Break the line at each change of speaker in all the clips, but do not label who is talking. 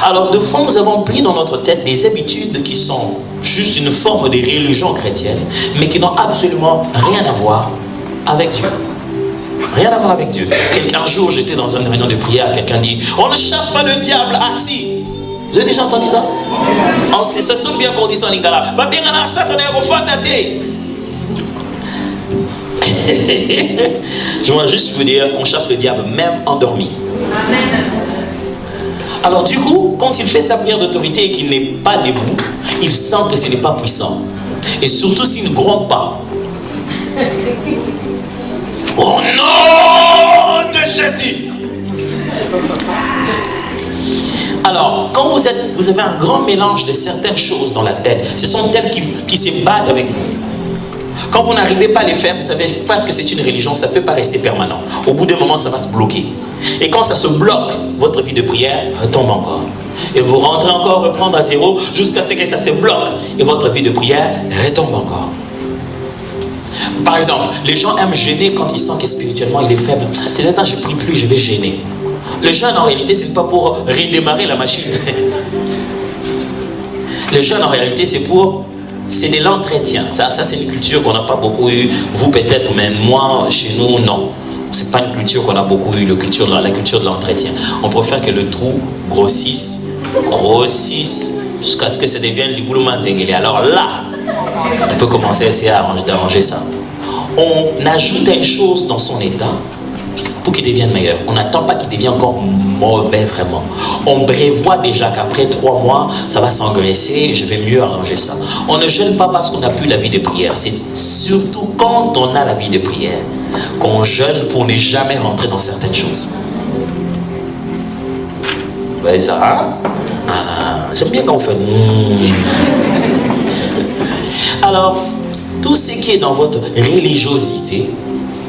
Alors, de fois, nous avons pris dans notre tête des habitudes qui sont juste une forme de religion chrétienne, mais qui n'ont absolument rien à voir avec Dieu. Rien à voir avec Dieu. Un jour, j'étais dans une réunion de prière, quelqu'un dit, on ne chasse pas le diable assis. Vous avez déjà entendu ça? Ça sonne bien pour dire ça en lingala. Je vais juste vous dire qu'on chasse le diable même endormi. Alors du coup, quand il fait sa prière d'autorité et qu'il n'est pas debout, il sent que ce n'est pas puissant. Et surtout s'il ne gronde pas. Au nom de Jésus! Alors, quand vous avez un grand mélange de certaines choses dans la tête, ce sont elles qui se battent avec vous. Quand vous n'arrivez pas à les faire, vous savez, parce que c'est une religion, ça ne peut pas rester permanent. Au bout d'un moment, ça va se bloquer. Et quand ça se bloque, votre vie de prière retombe encore. Et vous rentrez encore, reprendre à zéro, jusqu'à ce que ça se bloque. Et votre vie de prière retombe encore. Par exemple, les gens aiment gêner quand ils sentent que spirituellement il est faible. C'est attends, je ne prie plus, je vais gêner. Le jeûne, en réalité, ce n'est pas pour redémarrer la machine. Le jeûne, en réalité, c'est de l'entretien. Ça c'est une culture qu'on n'a pas beaucoup eu. Vous peut-être, mais moi, chez nous, non. Ce n'est pas une culture qu'on a beaucoup eu, la culture de l'entretien. On préfère que le trou grossisse, jusqu'à ce que ça devienne du boulot manzengeli. Alors là, on peut commencer à essayer d'arranger ça. On ajoute une chose dans son état pour qu'il devienne meilleur. On n'attend pas qu'il devienne encore mauvais vraiment. On prévoit déjà qu'après 3 mois, ça va s'engraisser, je vais mieux arranger ça. On ne jeûne pas parce qu'on n'a plus la vie de prière. C'est surtout quand on a la vie de prière qu'on jeûne pour ne jamais rentrer dans certaines choses. Vous voyez ça, hein? J'aime bien quand on fait... Alors, tout ce qui est dans votre religiosité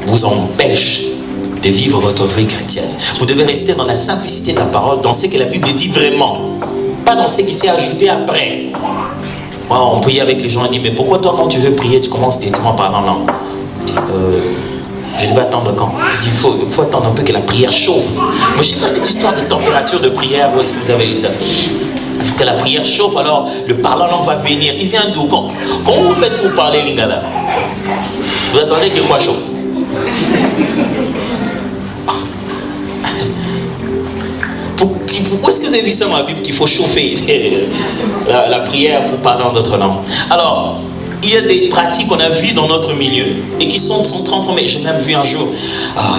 vous empêche de vivre votre vie chrétienne. Vous devez rester dans la simplicité de la parole, dans ce que la Bible dit vraiment, pas dans ce qui s'est ajouté après. On prie avec les gens, on dit, mais pourquoi toi quand tu veux prier, tu commences directement par la langue? Je devais attendre quand? Il faut attendre un peu que la prière chauffe. Moi je ne sais pas cette histoire de température de prière, où est-ce que vous avez eu ça? Il faut que la prière chauffe, alors le parlant langue va venir. Il vient d'où? Comment vous faites pour parler lingala? Vous attendez que quoi chauffe? Où est-ce que vous avez vu ça dans la Bible qu'il faut chauffer la prière pour parler en d'autres langues? Alors, il y a des pratiques qu'on a vues dans notre milieu et qui sont transformées. J'ai même vu un jour,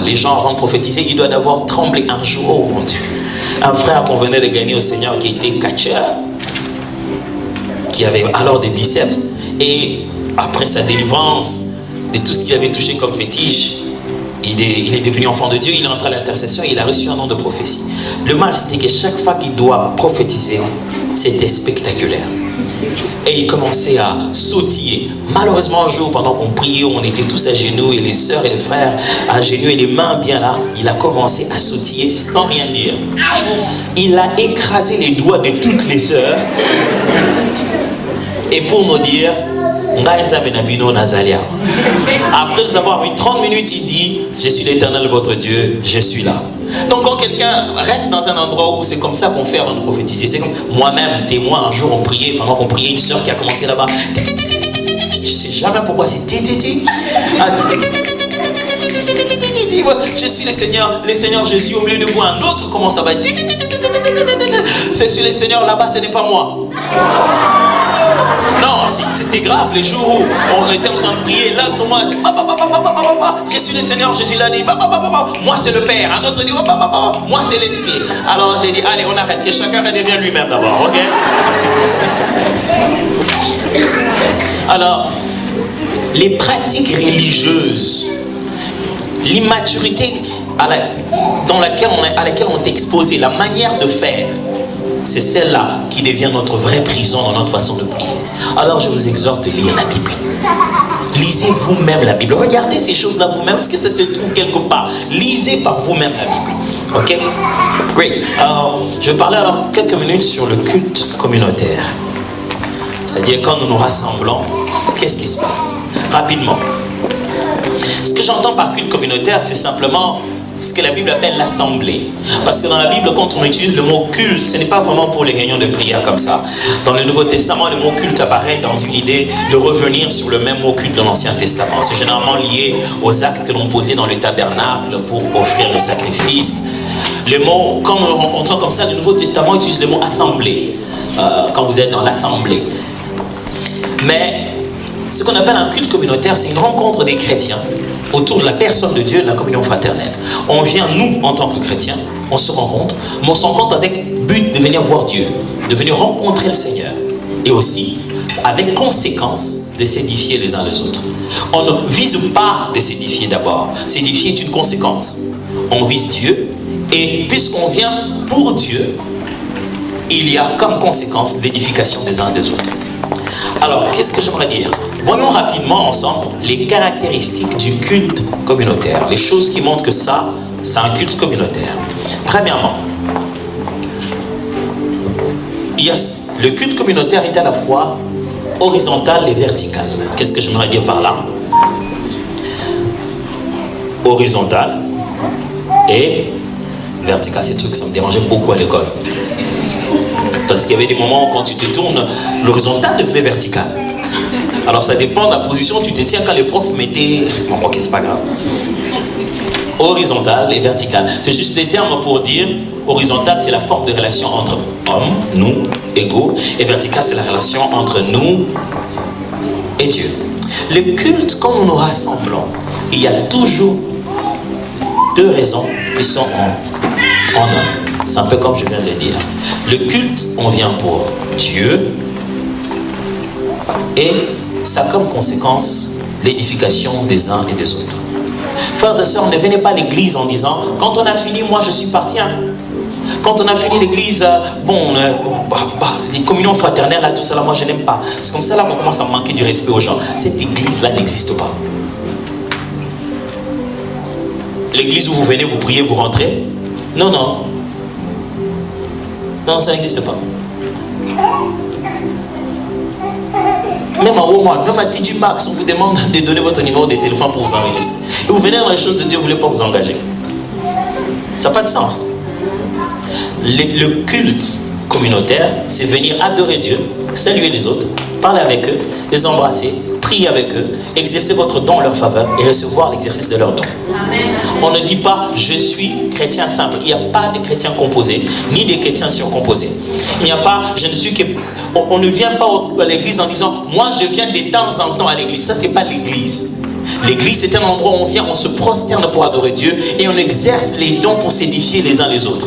les gens avant de prophétiser, ils doivent d'abord trembler un jour. Oh mon Dieu! Un frère qu'on venait de gagner au Seigneur qui était catcheur, qui avait alors des biceps, et après sa délivrance de tout ce qu'il avait touché comme fétiche, il est devenu enfant de Dieu, il est entré à l'intercession, il a reçu un nom de prophétie. Le mal, c'était que chaque fois qu'il doit prophétiser, c'était spectaculaire. Et il commençait à sautiller. Malheureusement, un jour, pendant qu'on priait, on était tous à genoux, et les sœurs et les frères à genoux, et les mains bien là, il a commencé à sautiller sans rien dire. Il a écrasé les doigts de toutes les sœurs. Et pour nous dire, après nous avoir vu 30 minutes, il dit, je suis l'Éternel votre Dieu, je suis là. Donc quand quelqu'un reste dans un endroit où c'est comme ça qu'on fait avant de prophétiser, c'est comme moi-même, témoin, un jour on priait, pendant qu'on priait, une soeur qui a commencé là-bas, je ne sais jamais pourquoi c'est je suis le Seigneur Jésus au milieu de vous, un autre commence à va c'est sur le Seigneur là-bas, ce n'est pas moi. Non, c'était grave les jours où on était en train de prier, là comment je suis le Seigneur, Jésus l'a dit, moi c'est le Père, un autre dit, moi c'est l'Esprit. Alors j'ai dit, allez on arrête, que chacun redevienne lui-même d'abord, ok? Alors, les pratiques religieuses, l'immaturité à laquelle on est exposé, la manière de faire, c'est celle-là qui devient notre vraie prison dans notre façon de prier. Alors je vous exhorte de lire la Bible. Lisez vous-même la Bible. Regardez ces choses-là vous-même, parce que ça se trouve quelque part. Lisez par vous-même la Bible. Ok? Great. Je vais parler alors quelques minutes sur le culte communautaire. C'est-à-dire quand nous nous rassemblons, qu'est-ce qui se passe? Rapidement. Ce que j'entends par culte communautaire, c'est simplement ce que la Bible appelle l'assemblée. Parce que dans la Bible, quand on utilise le mot culte, ce n'est pas vraiment pour les réunions de prière comme ça. Dans le Nouveau Testament, le mot culte apparaît dans une idée de revenir sur le même mot culte de l'Ancien Testament. C'est généralement lié aux actes que l'on posait dans le tabernacle pour offrir le sacrifice. Le mot, quand nous le rencontrons comme ça, le Nouveau Testament utilise le mot assemblée, quand vous êtes dans l'assemblée. Mais ce qu'on appelle un culte communautaire, c'est une rencontre des chrétiens autour de la personne de Dieu, de la communion fraternelle. On vient, nous, en tant que chrétiens, on se rencontre, mais on se rencontre avec but de venir voir Dieu, de venir rencontrer le Seigneur, et aussi avec conséquence de s'édifier les uns les autres. On ne vise pas de s'édifier d'abord. S'édifier est une conséquence. On vise Dieu, et puisqu'on vient pour Dieu, il y a comme conséquence l'édification des uns des autres. Alors, qu'est-ce que j'aimerais dire? Voyons rapidement ensemble les caractéristiques du culte communautaire, les choses qui montrent que ça, c'est un culte communautaire. Premièrement, le culte communautaire est à la fois horizontal et vertical. Qu'est-ce que j'aimerais dire par là? Horizontal et vertical. C'est truc que ça me dérangeait beaucoup à l'école. Parce qu'il y avait des moments où quand tu te tournes, l'horizontal devenait vertical. Alors ça dépend de la position où tu te tiens quand les profs mettaient... Bon, ok, c'est pas grave. Horizontal et vertical. C'est juste des termes pour dire, horizontal c'est la forme de relation entre hommes, nous, égaux, et vertical c'est la relation entre nous et Dieu. Le culte, quand nous nous rassemblons, il y a toujours deux raisons qui sont en un. C'est un peu comme je viens de le dire. Le culte, on vient pour Dieu et ça a comme conséquence l'édification des uns et des autres. Frères et sœurs, ne venez pas à l'église en disant « Quand on a fini, moi je suis parti. Hein. Quand on a fini l'église, les communions fraternelles, là, tout ça, là, moi je n'aime pas. » C'est comme ça là qu'on commence à manquer du respect aux gens. Cette église-là n'existe pas. L'église où vous venez, vous priez, vous rentrez. Non, non. Non, ça n'existe pas. Même à Walmart, même à TJ Maxx, on vous demande de donner votre numéro de téléphone pour vous enregistrer. Et vous venez dans les choses de Dieu, vous ne voulez pas vous engager. Ça n'a pas de sens. Le culte communautaire, c'est venir adorer Dieu, saluer les autres, parler avec eux, les embrasser, prier avec eux, exercer votre don en leur faveur et recevoir l'exercice de leur don. Amen. On ne dit pas « je suis chrétien simple ». Il n'y a pas de chrétiens composés, ni de chrétiens surcomposés. Il n'y a pas « je ne suis que… » On ne vient pas à l'église en disant « moi je viens de temps en temps à l'église ». Ça, c'est pas l'église. L'église, c'est un endroit où on vient, on se prosterne pour adorer Dieu et on exerce les dons pour s'édifier les uns les autres.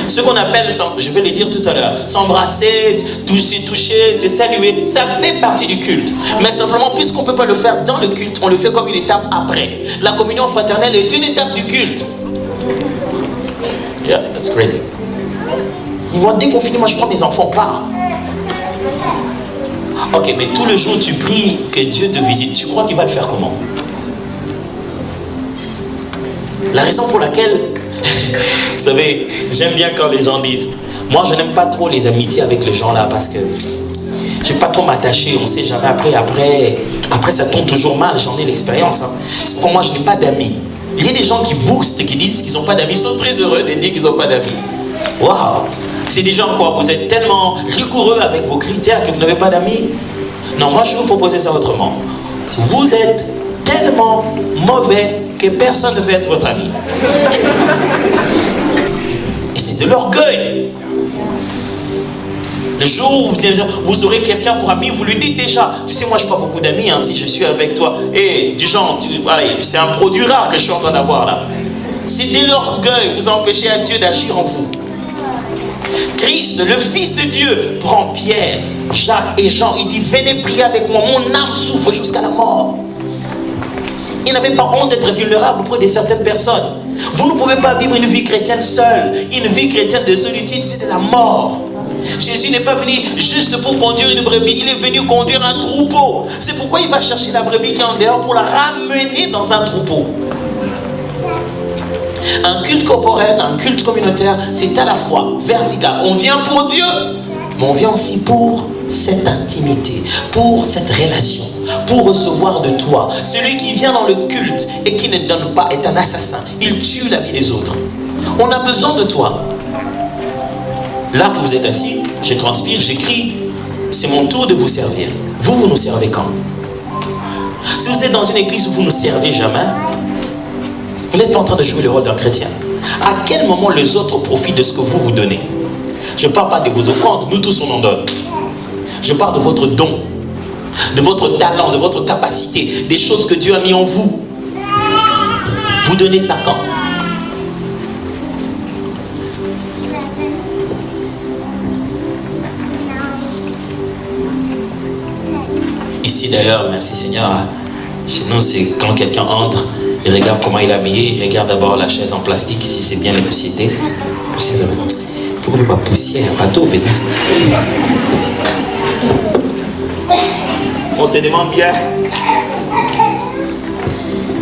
Ce qu'on appelle, je vais le dire tout à l'heure, s'embrasser, toucher, se saluer, ça fait partie du culte. Mais simplement, puisqu'on ne peut pas le faire dans le culte, on le fait comme une étape après. La communion fraternelle est une étape du culte. Yeah, that's crazy. Moi, dès qu'on finit, moi je prends mes enfants, on part. Ok, mais tout le jour tu pries que Dieu te visite, tu crois qu'il va le faire comment? La raison pour laquelle, vous savez, j'aime bien quand les gens disent, moi je n'aime pas trop les amitiés avec les gens là parce que je n'ai pas trop m'attacher, on ne sait jamais, après ça tombe toujours mal, j'en ai l'expérience. Hein. Pour moi je n'ai pas d'amis. Il y a des gens qui boostent, qui disent qu'ils n'ont pas d'amis, ils sont très heureux de dire qu'ils n'ont pas d'amis. Waouh! C'est des gens quoi, vous êtes tellement rigoureux avec vos critères que vous n'avez pas d'amis? Non, moi je vais vous proposer ça autrement. Vous êtes tellement mauvais que personne ne veut être votre ami. Et c'est de l'orgueil. Le jour où vous aurez quelqu'un pour ami, vous lui dites déjà, tu sais, moi je n'ai pas beaucoup d'amis, hein, si je suis avec toi. Et du genre, c'est un produit rare que je suis en train d'avoir là. C'est de l'orgueil, vous empêchez à Dieu d'agir en vous. Christ, le Fils de Dieu, prend Pierre, Jacques et Jean, il dit, venez prier avec moi, mon âme souffre jusqu'à la mort. Il n'avait pas honte d'être vulnérable auprès de certaines personnes. Vous ne pouvez pas vivre une vie chrétienne seule. Une vie chrétienne de solitude, c'est de la mort. Jésus n'est pas venu juste pour conduire une brebis, il est venu conduire un troupeau. C'est pourquoi il va chercher la brebis qui est en dehors pour la ramener dans un troupeau. Un culte corporel, un culte communautaire, c'est à la fois vertical. On vient pour Dieu, mais on vient aussi pour cette intimité, pour cette relation, pour recevoir de toi. Celui qui vient dans le culte et qui ne donne pas est un assassin. Il tue la vie des autres. On a besoin de toi. Là que vous êtes assis, je transpire, j'écris. C'est mon tour de vous servir. Vous, vous nous servez quand? Si vous êtes dans une église où vous ne servez jamais, vous n'êtes pas en train de jouer le rôle d'un chrétien. À quel moment les autres profitent de ce que vous vous donnez? Je ne parle pas de vos offrandes, nous tous on en donne. Je parle de votre don, de votre talent, de votre capacité, des choses que Dieu a mis en vous. Vous donnez ça quand? Ici d'ailleurs, merci Seigneur, chez nous c'est quand quelqu'un entre, il regarde comment il est habillé, il regarde d'abord la chaise en plastique, si c'est bien épousseté. Pourquoi pas poussière, bateau, pédé. On se demande bien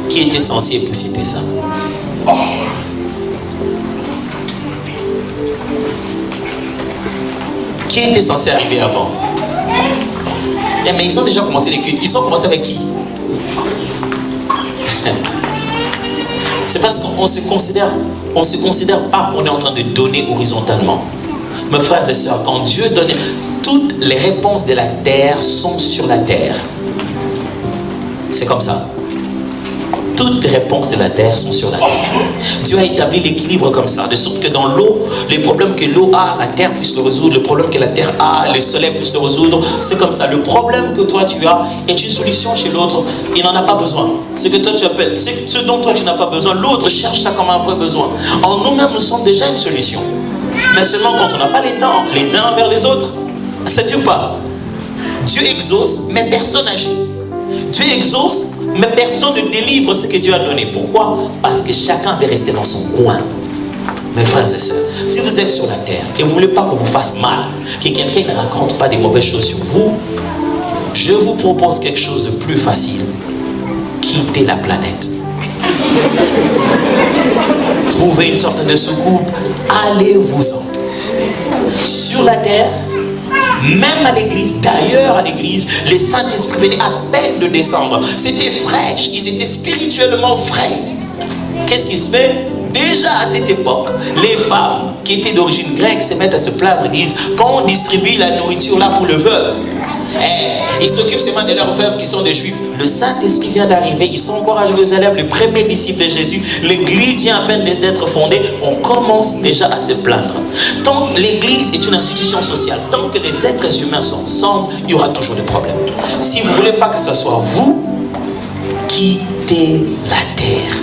qui était censé épousseter ça. Qui était censé arriver avant? Eh, mais ils ont déjà commencé les cultes. Ils ont commencé avec qui? C'est parce qu'on se considère pas qu'on est en train de donner horizontalement. Mes frères et sœurs, quand Dieu donne, toutes les réponses de la terre sont sur la terre. C'est comme ça. Toutes les réponses de la terre sont sur la terre. Dieu a établi l'équilibre comme ça, de sorte que dans l'eau, les problèmes que l'eau a, la terre puisse le résoudre. Le problème que la terre a, le soleil puisse le résoudre. C'est comme ça. Le problème que toi tu as est une solution chez l'autre. Il n'en a pas besoin. Ce que toi tu appelles, ce dont toi tu n'as pas besoin, l'autre cherche ça comme un vrai besoin. En nous-mêmes, nous sommes déjà une solution. Mais seulement quand on n'a pas les temps, les uns envers les autres, ça ne dure pas. Dieu exauce, mais personne n'agit. Dieu exauce, mais personne ne délivre ce que Dieu a donné. Pourquoi? Parce que chacun veut rester dans son coin. Mes frères et sœurs, si vous êtes sur la terre et vous ne voulez pas qu'on vous fasse mal, que quelqu'un ne raconte pas des mauvaises choses sur vous, je vous propose quelque chose de plus facile. Quittez la planète. Trouvez une sorte de soucoupe, allez-vous-en. Sur la terre, même à l'église, d'ailleurs à l'église, le Saint-Esprit venait à peine de descendre. C'était fraîche, ils étaient spirituellement frais. Qu'est-ce qui se fait? Déjà à cette époque, les femmes qui étaient d'origine grecque se mettent à se plaindre et disent, quand on distribue la nourriture là pour le veuve, ils s'occupent seulement de leurs veuves qui sont des juifs. Le Saint-Esprit vient d'arriver, ils sont encore à Jérusalem, le premier disciple de Jésus, l'église vient à peine d'être fondée, on commence déjà à se plaindre. Tant que l'église est une institution sociale, tant que les êtres humains sont ensemble, il y aura toujours des problèmes. Si vous ne voulez pas que ce soit vous, quittez la terre.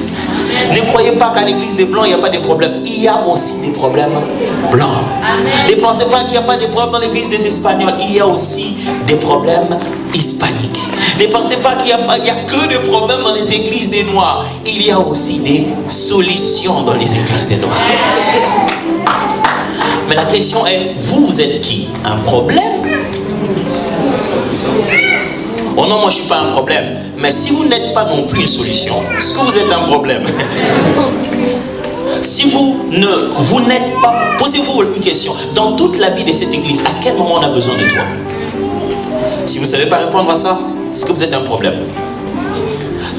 Ne croyez pas qu'à l'église des Blancs, il n'y a pas de problèmes. Il y a aussi des problèmes blancs. Ne pensez pas qu'il n'y a pas de problèmes dans l'église des Espagnols. Il y a aussi des problèmes hispaniques. Ne pensez pas qu'il n'y a que des problèmes dans les églises des Noirs. Il y a aussi des solutions dans les églises des Noirs. Mais la question est, vous êtes qui? Un problème? Oh non, moi je ne suis pas un problème. Mais si vous n'êtes pas non plus une solution, est-ce que vous êtes un problème? Si vous n'êtes pas... Posez-vous une question. Dans toute la vie de cette église, à quel moment on a besoin de toi? Si vous ne savez pas répondre à ça, est-ce que vous êtes un problème?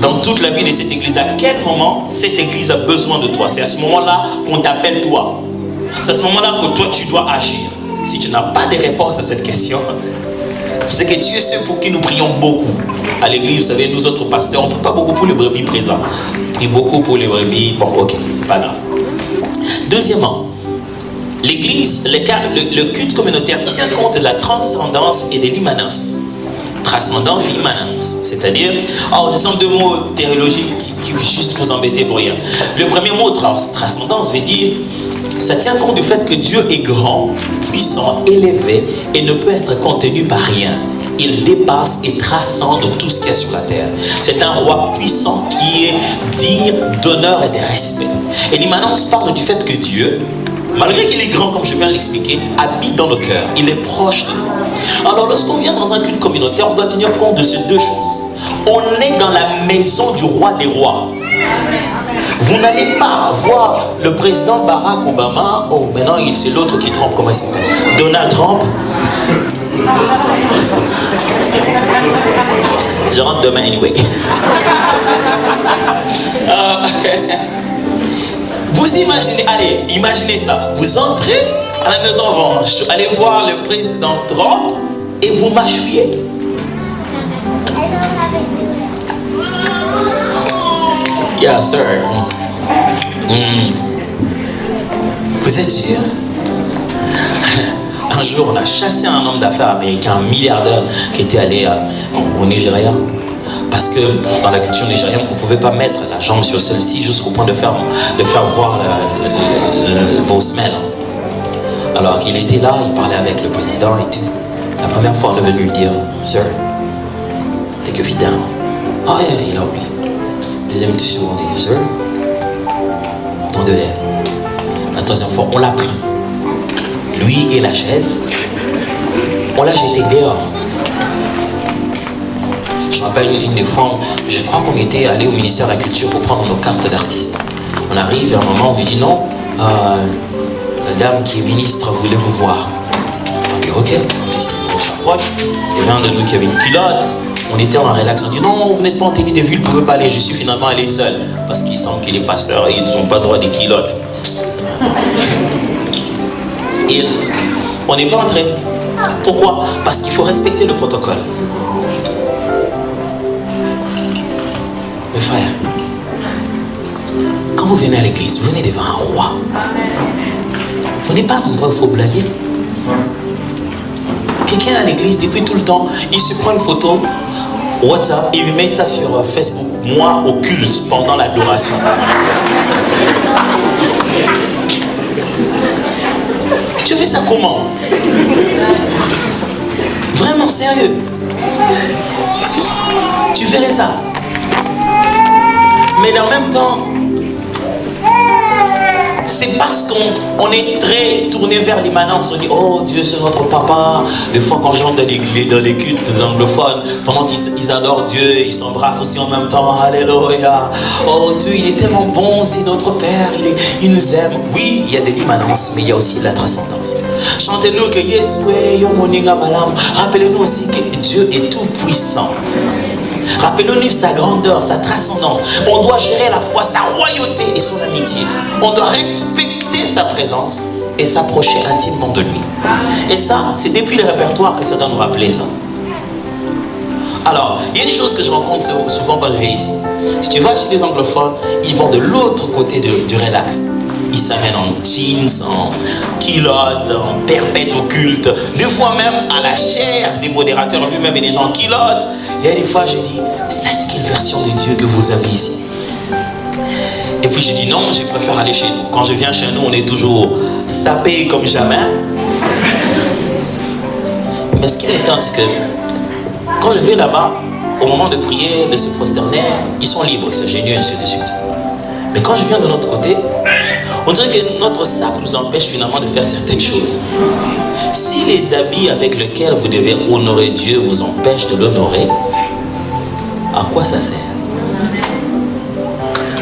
Dans toute la vie de cette église, à quel moment cette église a besoin de toi? C'est à ce moment-là qu'on t'appelle toi. C'est à ce moment-là que toi tu dois agir. Si tu n'as pas de réponse à cette question, c'est que Dieu sait pour qui nous prions beaucoup. À l'église, vous savez, nous autres pasteurs, on ne prie pas beaucoup pour les brebis présents. On prie beaucoup pour les brebis. Bon, ok, c'est pas grave. Deuxièmement, l'église, le culte communautaire tient compte de la transcendance et de l'immanence. Transcendance et immanence. C'est-à-dire, ce sont deux mots théologiques qui juste vous embêter pour rien. Le premier mot, transcendance, veut dire, ça tient compte du fait que Dieu est grand, puissant, élevé et ne peut être contenu par rien. Il dépasse et transcende tout ce qu'il y a sur la terre. C'est un roi puissant qui est digne d'honneur et de respect. Et l'immanence parle du fait que Dieu, malgré qu'il est grand, comme je viens de l'expliquer, habite dans nos cœurs. Il est proche de nous. Alors, lorsqu'on vient dans un culte communautaire, on doit tenir compte de ces deux choses. On est dans la maison du roi des rois. Vous n'allez pas voir le président Barack Obama. Oh, maintenant, c'est l'autre qui trompe. Comment il s'appelle? Donald Trump. Je rentre demain anyway. Vous imaginez, allez, imaginez ça. Vous entrez à la Maison Blanche, allez voir le président Trump et vous mâchouillez. Yeah, sir. Vous êtes sûr? Un jour, on a chassé un homme d'affaires américain, un milliardaire qui était allé au Nigeria. Parce que dans la culture nigérienne, vous ne pouvez pas mettre la jambe sur celle-ci jusqu'au point de faire voir vos semelles. Alors il était là, il parlait avec le président et tout. La première fois, on est venu lui dire, Sir, take your feet down. Ah, il a oublié. Deuxième seconde, il dit, Sir, tendez l'air. La troisième fois, on l'a pris. Lui et la chaise, on l'a jeté dehors. Je me rappelle une des fois, je crois qu'on était allé au ministère de la Culture pour prendre nos cartes d'artistes. On arrive à un moment où on lui dit non, la dame qui est ministre voulait vous voir. On dit ok, on s'approche. Il y avait un de nous qui avait une culotte. On était en relax, on dit non, vous n'êtes pas en tenue de ville, vous ne pouvez pas aller. Je suis finalement allé seul. Parce qu'ils sentent qu'il est pasteur et ils n'ont pas droit des culottes. Et on n'est pas entré. Pourquoi? Parce qu'il faut respecter le protocole. Mes frères, quand vous venez à l'église, vous venez devant un roi. Vous n'êtes pas à un endroit où il faut blaguer. Quelqu'un à l'église, depuis tout le temps, il se prend une photo WhatsApp et il met ça sur Facebook. Moi, au culte, pendant l'adoration. Tu fais ça comment? Vraiment sérieux? Tu ferais ça? Mais en même temps, c'est parce qu'on est très tourné vers l'immanence. On dit, oh Dieu, c'est notre papa. Des fois, quand j'entre dans les cultes des anglophones, pendant qu'ils adorent Dieu, ils s'embrassent aussi en même temps. Alléluia. Oh Dieu, il est tellement bon, c'est notre Père, il nous aime. Oui, il y a de l'immanence, mais il y a aussi de la transcendance. Chantez-nous que Yesoué, Yomoninga Malam. Rappelez-nous aussi que Dieu est tout puissant. Rappelons-nous sa grandeur, sa transcendance. On doit gérer à la fois sa royauté et son amitié. On doit respecter sa présence et s'approcher intimement de lui. Et ça, c'est depuis le répertoire que ça doit nous rappeler ça. Alors, il y a une chose que je rencontre souvent quand je vais ici. Si tu vas chez les anglophones, ils vont de l'autre côté du relax. Ils s'amènent en jeans, en culotte, en perpète occulte. Des fois même à la chair des modérateurs lui-même et des gens en culotte. Et des fois je dis, ça c'est quelle version de Dieu que vous avez ici? Et puis je dis non, je préfère aller chez nous. Quand je viens chez nous, on est toujours sapé comme jamais. Mais ce qui m'étonne, c'est que quand je vais là-bas, au moment de prier, de se prosterner, ils sont libres, c'est génial, ainsi de suite. Mais quand je viens de notre côté, on dirait que notre sac nous empêche finalement de faire certaines choses. Si les habits avec lesquels vous devez honorer Dieu vous empêchent de l'honorer, à quoi ça sert?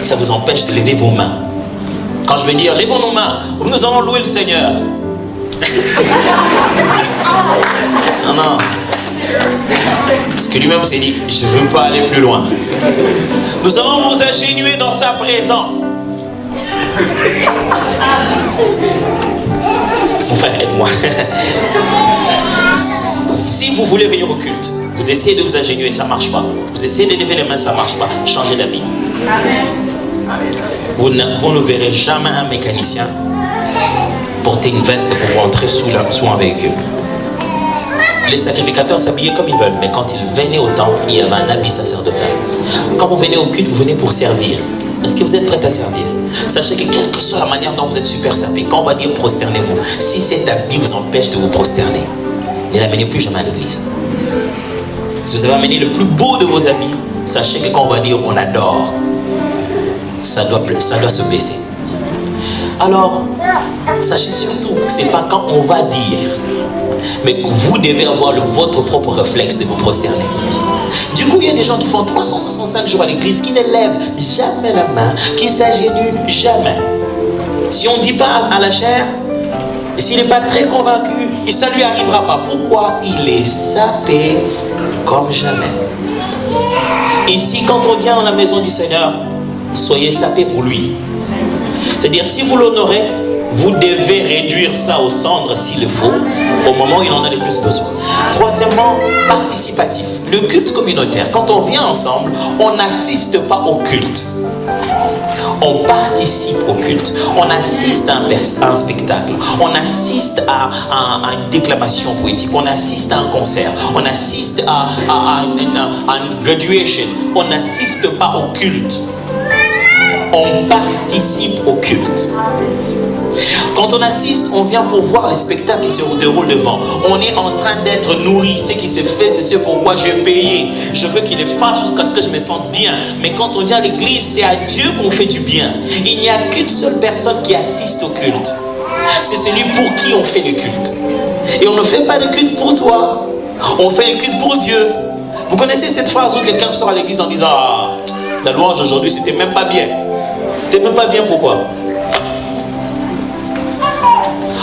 Ça vous empêche de lever vos mains. Quand je vais dire, levons nos mains, nous allons louer le Seigneur. Non, non. Parce que lui-même s'est dit, je ne veux pas aller plus loin. Nous allons nous agenouiller dans sa présence. Mon frère, aide-moi. Si vous voulez venir au culte, vous essayez de vous agenouiller, ça ne marche pas. Vous essayez de lever les mains, ça ne marche pas. Changez d'habit. Vous ne verrez jamais un mécanicien porter une veste pour rentrer sous un véhicule. Les sacrificateurs s'habillaient comme ils veulent, mais quand ils venaient au temple, il y avait un habit sacerdotal. Quand vous venez au culte, vous venez pour servir. Est-ce que vous êtes prêts à servir? Sachez que quelle que soit la manière dont vous êtes super sapé, quand on va dire prosternez-vous, si cet habit vous empêche de vous prosterner, ne l'amenez plus jamais à l'église. Si vous avez amené le plus beau de vos habits, sachez que quand on va dire on adore, ça doit se baisser. Alors, sachez surtout que ce n'est pas quand on va dire, mais que vous devez avoir votre propre réflexe de vous prosterner. Du coup, il y a des gens qui font 365 jours à l'église, qui ne lèvent jamais la main, qui s'agenouillent jamais. Si on ne dit pas à la chair, Et s'il n'est pas très convaincu, ça ne lui arrivera pas. Pourquoi? Il est sapé comme jamais. Ici, quand on vient dans la maison du Seigneur, soyez sapés pour lui. C'est-à-dire, si vous l'honorez, vous devez réduire ça aux cendres s'il le faut, au moment où il en a le plus besoin. Troisièmement, participatif. Le culte communautaire. Quand on vient ensemble, on n'assiste pas au culte. On participe au culte. On assiste à un spectacle. On assiste à une déclamation poétique. On assiste à un concert. On assiste à une graduation. On n'assiste pas au culte. On participe au culte. Quand on assiste, on vient pour voir les spectacles qui se déroulent devant. On est en train d'être nourri. Ce qui se fait, c'est ce pourquoi j'ai payé. Je veux qu'il le fasse jusqu'à ce que je me sente bien. Mais quand on vient à l'église, c'est à Dieu qu'on fait du bien. Il n'y a qu'une seule personne qui assiste au culte. C'est celui pour qui on fait le culte. Et on ne fait pas de culte pour toi. On fait le culte pour Dieu. Vous connaissez cette phrase où quelqu'un sort à l'église en disant « Ah, la louange aujourd'hui, c'était même pas bien. » C'était même pas bien, pourquoi?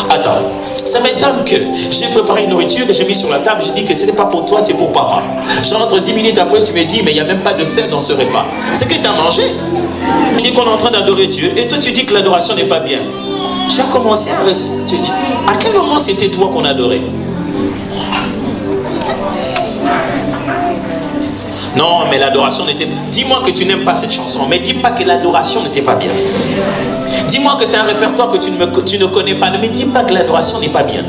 Attends, ça m'étonne que j'ai préparé une nourriture que j'ai mis sur la table, j'ai dit que ce n'est pas pour toi, c'est pour papa. J'entre 10 minutes après, tu me dis, mais il n'y a même pas de sel dans ce repas. C'est que tu as mangé. Tu dis qu'on est en train d'adorer Dieu, et toi tu dis que l'adoration n'est pas bien. Tu as commencé à quel moment c'était toi qu'on adorait? Non, mais l'adoration n'était... Dis-moi que tu n'aimes pas cette chanson, mais dis pas que l'adoration n'était pas bien. Dis-moi que c'est un répertoire que tu ne connais pas, mais dis pas que l'adoration n'est pas bien.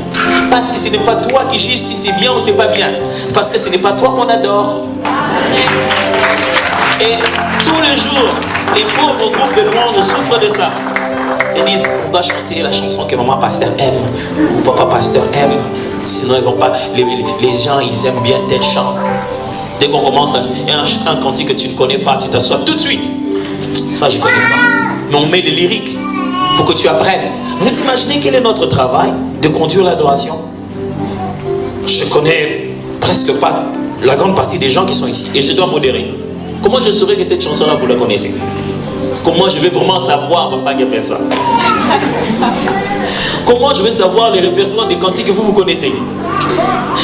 Parce que ce n'est pas toi qui juges si c'est bien ou c'est pas bien. Parce que ce n'est pas toi qu'on adore. Et tous les jours, les pauvres groupes de louanges souffrent de ça. Ils disent, on doit chanter la chanson que maman pasteur aime, ou papa pasteur aime. Sinon, ils vont pas... les gens, ils aiment bien tel chant. Dès qu'on commence, il y a un cantique que tu ne connais pas, tu t'assois tout de suite. Ça, je ne connais pas. Mais on met les lyriques pour que tu apprennes. Vous imaginez quel est notre travail de conduire l'adoration? Je connais presque pas la grande partie des gens qui sont ici et je dois modérer. Comment je saurais que cette chanson-là, vous la connaissez? Comment je vais vraiment savoir, papa, qui a fait ça? Comment je vais savoir les répertoires des cantiques que vous connaissez?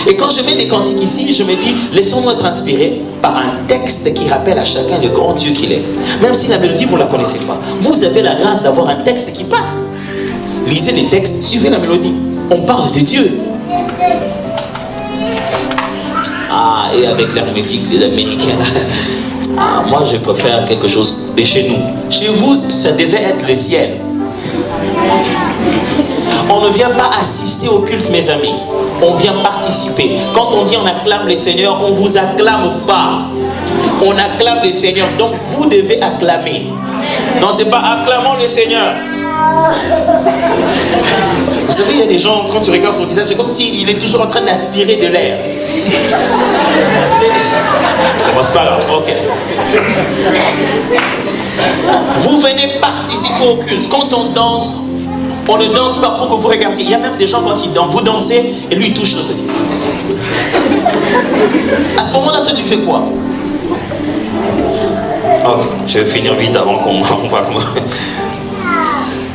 Et quand je mets des cantiques ici, je me dis, laissons-nous être inspirés par un texte qui rappelle à chacun le grand Dieu qu'il est. Même si la mélodie, vous ne la connaissez pas. Vous avez la grâce d'avoir un texte qui passe. Lisez les textes, suivez la mélodie. On parle de Dieu. Ah, et avec la musique des Américains, ah, moi je préfère quelque chose de chez nous. Chez vous, ça devait être le ciel. On ne vient pas assister au culte, mes amis. On vient participer. Quand on dit on acclame le Seigneur, on ne vous acclame pas. On acclame le Seigneur. Donc vous devez acclamer. Non, c'est pas acclamons le Seigneur. Vous savez, il y a des gens, quand tu regardes son visage, c'est comme s'il est toujours en train d'aspirer de l'air. C'est pas grave, ok. Vous venez participer au culte. Quand on danse, on ne danse pas pour que vous regardiez. Il y a même des gens quand ils dansent, vous dansez et lui il touche l'autre. À ce moment-là, toi tu fais quoi? Ok, je vais finir vite avant qu'on voit comment.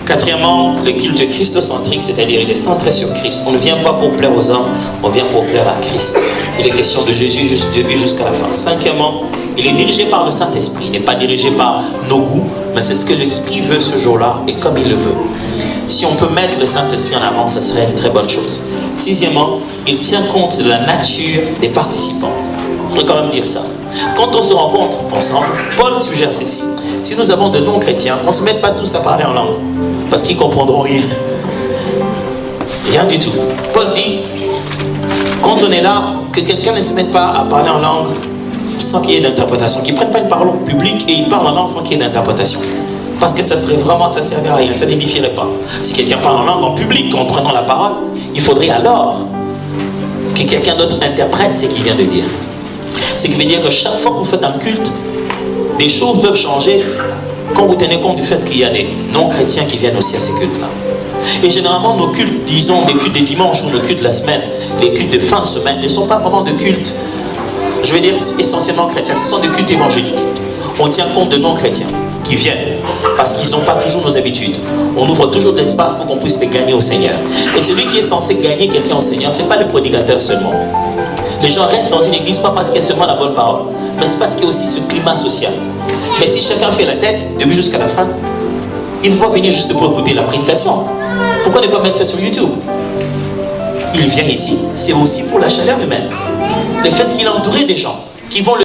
Quatrièmement, le culte christocentrique, c'est-à-dire il est centré sur Christ. On ne vient pas pour plaire aux hommes, on vient pour plaire à Christ. Il est question de Jésus du début jusqu'à la fin. Cinquièmement, il est dirigé par le Saint-Esprit. Il n'est pas dirigé par nos goûts, mais c'est ce que l'Esprit veut ce jour-là et comme il le veut. Si on peut mettre le Saint-Esprit en avant, ce serait une très bonne chose. Sixièmement, il tient compte de la nature des participants. Je voudrais quand même dire ça. Quand on se rencontre ensemble, Paul suggère ceci. Si nous avons de non-chrétiens, on ne se met pas tous à parler en langue. Parce qu'ils ne comprendront rien. Rien du tout. Paul dit, quand on est là, que quelqu'un ne se mette pas à parler en langue sans qu'il y ait d'interprétation. Qu'il ne prenne pas une parole publique et il parle en langue sans qu'il y ait d'interprétation. Parce que ça serait vraiment, ça ne servirait à rien, ça n'édifierait pas. Si quelqu'un parle en langue en public, en prenant la parole, il faudrait alors que quelqu'un d'autre interprète ce qu'il vient de dire. Ce qui veut dire que chaque fois que vous faites un culte, des choses peuvent changer quand vous tenez compte du fait qu'il y a des non-chrétiens qui viennent aussi à ces cultes-là. Et généralement, nos cultes, disons, les cultes des dimanches ou nos cultes de la semaine, les cultes de fin de semaine, ne sont pas vraiment de cultes, je veux dire, essentiellement chrétiens. Ce sont des cultes évangéliques. On tient compte de non-chrétiens. qui viennent parce qu'ils n'ont pas toujours nos habitudes. On ouvre toujours de l'espace pour qu'on puisse les gagner au Seigneur. Et celui qui est censé gagner quelqu'un au Seigneur, ce n'est pas le prédicateur seulement. Les gens restent dans une église pas parce qu'il y a seulement la bonne parole, mais c'est parce qu'il y a aussi ce climat social. Mais si chacun fait la tête, depuis jusqu'à la fin, il ne faut pas venir juste pour écouter la prédication. Pourquoi ne pas mettre ça sur YouTube? Il vient ici, c'est aussi pour la chaleur humaine. Le fait qu'il est entouré des gens qui vont le